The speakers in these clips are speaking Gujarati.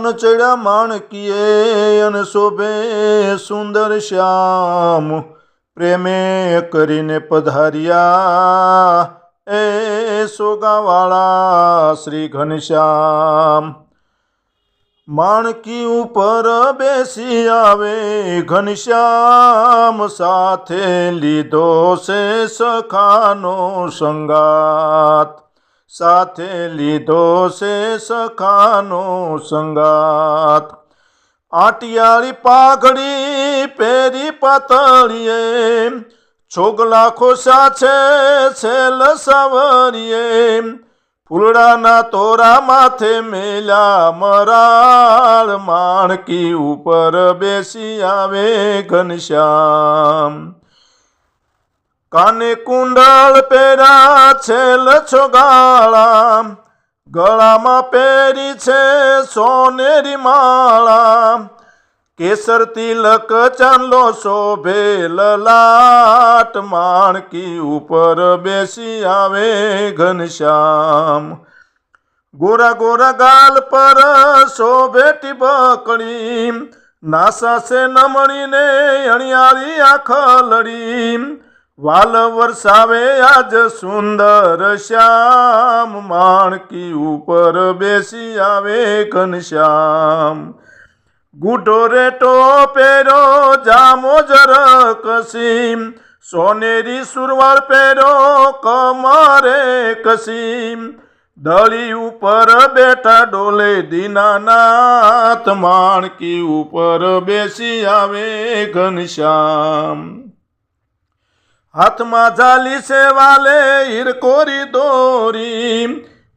વન ચડ્યા માણકીએ અન શોભે સુંદર શ્યામ પ્રેમે કરીને પધાર્યા એ સોગાવાળા શ્રી ઘનશ્યામ। માણકી ઉપર બેસી આવે ઘનશ્યામ સાથે લીધો છે સખાનો સંગાત, સાથે લીધો છે સખાનો સંગાત। આટિયાળી પાઘડી પહેરી પાતળીએ છોગલા ખોસા છે છેલ સાવરીએ, ફૂલડાના તોરા માથે મેલ્યા મરાળ માણકી ઉપર બેસી આવે ઘનશ્યામ। કાને કુંડળ પહેર્યા છેલ છોગાળા, ગળામાં પહેરી છે સોનેરી માળા, કેસર તિલક ચાંદલો શોભે લલાટ માણકી ઉપર બેસી આવે ઘનશ્યામ। ગોરા ગોરા ગાલ પર શોભે ટીબકડી, નાસા છે નમણીને અણિયાળી આંખ લડી, વાલ વરસાવે આજ સુંદર શ્યામ માણકી ઉપર બેસી આવે ઘનશ્યામ। ગુઢો રેટો પહેરો જામો જરકસી, સોનેરી સુરવાળ પહેરો કમરે કસી, દળી ઉપર બેઠા ડોલે દીનાનાથ માણકી ઉપર બેસી આવે ઘનશ્યામ। હાથમાં ઝાલી છે વાલે હીરકોરી દોરી,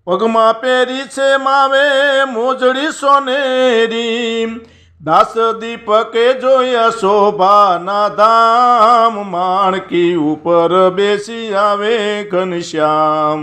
પગમાં પહેરી છે માવે મોજડી સોનેરી, દાસ દીપકે જોયા શોભાના ધામ માણકી ઉપર બેસી આવે ઘનશ્યામ।